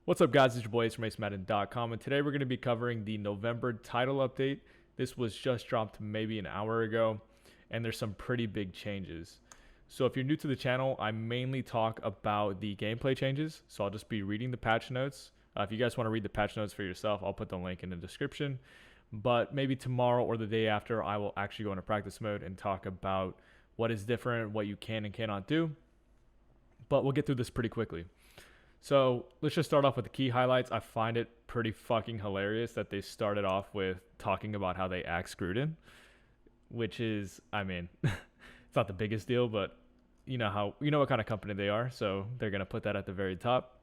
What's up, guys? It's your boy Ace from Madden.com, and today we're going to be covering the November title update. This was just dropped maybe an hour ago, and there's some pretty big changes. So if you're new to the channel, I mainly talk about the gameplay changes, so I'll just be reading the patch notes. If you guys want to read the patch notes for yourself, I'll put the link in the description. But maybe tomorrow or the day after, I will actually go into practice mode and talk about what is different, what you can and cannot do. But we'll get through this pretty quickly. So let's just start off with the key highlights. I find it pretty fucking hilarious that they started off with talking about how they axed Gruden, which is, I mean, it's not the biggest deal, but you know what kind of company they are, so they're gonna put that at the very top.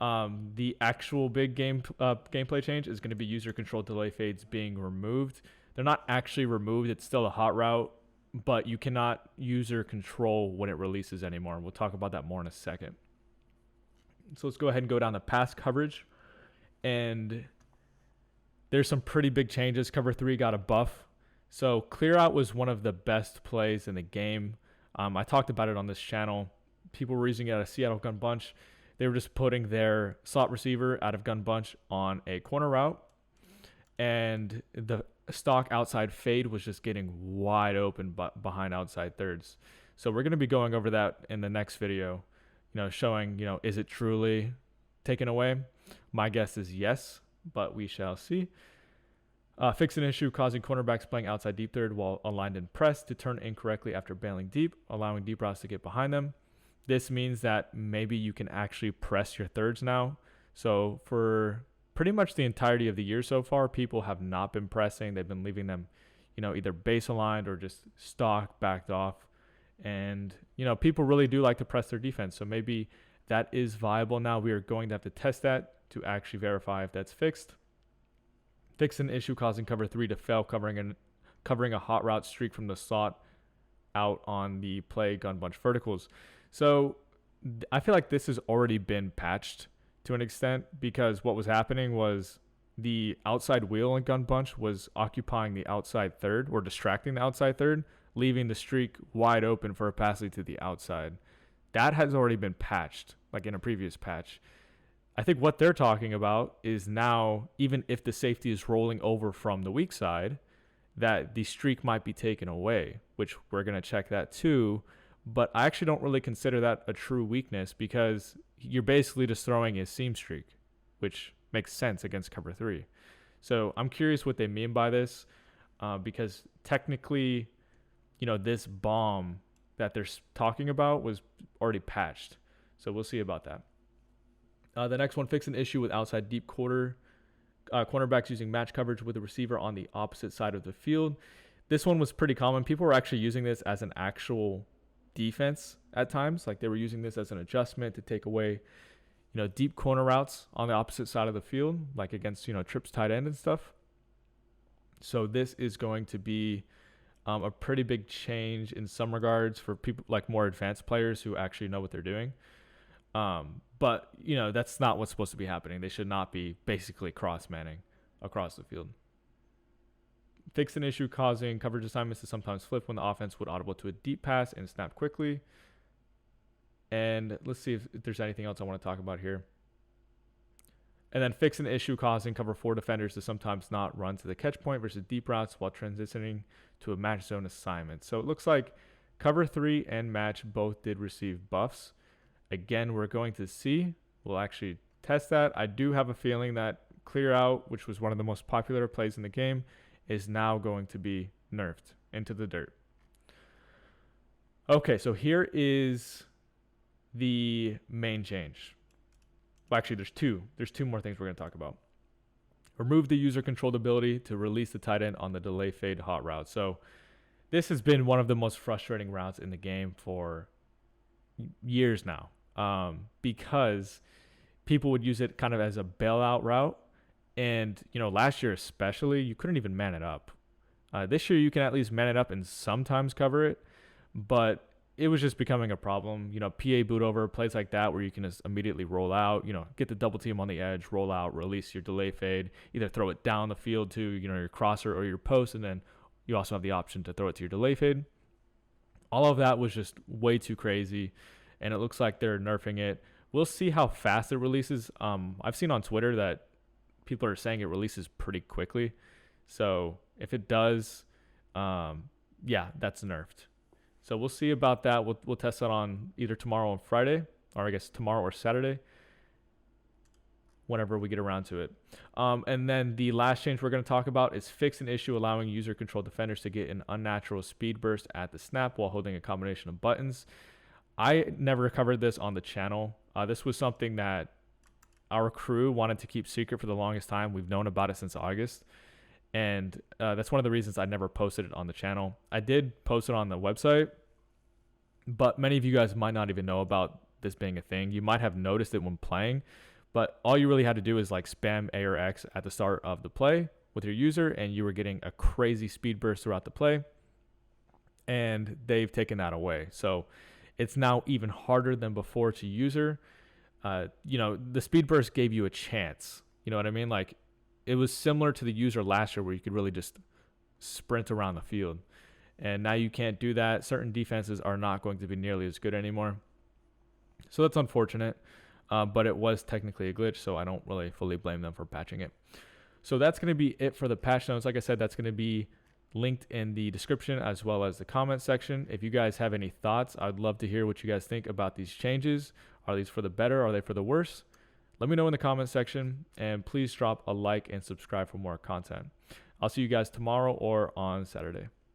The actual big gameplay change is going to be user control delay fades being removed. They're not actually removed; it's still a hot route, but you cannot user control when it releases anymore. We'll talk about that more in a second. So let's go ahead and go down to pass coverage. And there's some pretty big changes. Cover 3 got a buff. So clear out was one of the best plays in the game. I talked about it on this channel. People were using it at a Seattle gun bunch. They were just putting their slot receiver out of gun bunch on a corner route. And the stock outside fade was just getting wide open behind outside thirds. So we're going to be going over that in the next video. Showing, is it truly taken away? My guess is yes, but we shall see. Fix an issue causing cornerbacks playing outside deep third while aligned in press to turn incorrectly after bailing deep, allowing deep routes to get behind them. This means that maybe you can actually press your thirds now. So for pretty much the entirety of the year so far, people have not been pressing. They've been leaving them, either base aligned or just stock backed off. And, people really do like to press their defense. So maybe that is viable now. We are going to have to test that to actually verify if that's fixed. Fix an issue causing cover 3 to fail, covering a hot route streak from the slot out on the play gun bunch verticals. So I feel like this has already been patched to an extent, because what was happening was the outside wheel in gun bunch was occupying the outside third or distracting the outside third, leaving the streak wide open for a pass lead to the outside. That has already been patched, like in a previous patch. I think what they're talking about is now, even if the safety is rolling over from the weak side, that the streak might be taken away, which we're going to check that too. But I actually don't really consider that a true weakness, because you're basically just throwing a seam streak, which makes sense against cover 3. So I'm curious what they mean by this, because technically, this bomb that they're talking about was already patched. So we'll see about that. The next one, fix an issue with outside deep cornerbacks using match coverage with the receiver on the opposite side of the field. This one was pretty common. People were actually using this as an actual defense at times. Like they were using this as an adjustment to take away, deep corner routes on the opposite side of the field, like against, trips tight end and stuff. So this is going to be a pretty big change in some regards for people like more advanced players who actually know what they're doing. But, that's not what's supposed to be happening. They should not be basically cross-manning across the field. Fix an issue causing coverage assignments to sometimes flip when the offense would audible to a deep pass and snap quickly. And let's see if there's anything else I want to talk about here. And then fix an issue causing cover 4 defenders to sometimes not run to the catch point versus deep routes while transitioning to a match zone assignment. So it looks like cover 3 and match both did receive buffs. Again, we're going to see. We'll actually test that. I do have a feeling that clear out, which was one of the most popular plays in the game, is now going to be nerfed into the dirt. Okay, so here is the main change. Well, actually, there's two. There's two more things we're going to talk about. Remove the user controlled ability to release the tight end on the delay fade hot route. So this has been one of the most frustrating routes in the game for years now, because people would use it kind of as a bailout route. And, last year especially, you couldn't even man it up. This year you can at least man it up and sometimes cover it, but it was just becoming a problem. PA boot over, plays like that where you can just immediately roll out, get the double team on the edge, roll out, release your delay fade, either throw it down the field to, your crosser or your post, and then you also have the option to throw it to your delay fade. All of that was just way too crazy, and it looks like they're nerfing it we'll see how fast it releases. I've seen on Twitter that people are saying it releases pretty quickly. So if it does, yeah, that's nerfed. So we'll see about that. We'll test that on either tomorrow or Friday, or I guess tomorrow or Saturday, whenever we get around to it. And then the last change we're going to talk about is fix an issue allowing user control defenders to get an unnatural speed burst at the snap while holding a combination of buttons. I never covered this on the channel. This was something that our crew wanted to keep secret for the longest time. We've known about it since August. And that's one of the reasons I never posted it on the channel. I did post it on the website, but many of you guys might not even know about this being a thing. You might have noticed it when playing, but all you really had to do is like spam A or X at the start of the play with your user, and you were getting a crazy speed burst throughout the play. And they've taken that away. So it's now even harder than before to user. The speed burst gave you a chance. You know what I mean? Like, it was similar to the user last year where you could really just sprint around the field. And now you can't do that. Certain defenses are not going to be nearly as good anymore. So that's unfortunate. But it was technically a glitch, so I don't really fully blame them for patching it. So that's going to be it for the patch notes. Like I said, that's going to be linked in the description as well as the comment section. If you guys have any thoughts, I'd love to hear what you guys think about these changes. Are these for the better? Are they for the worse? Let me know in the comment section, and please drop a like and subscribe for more content. I'll see you guys tomorrow or on Saturday.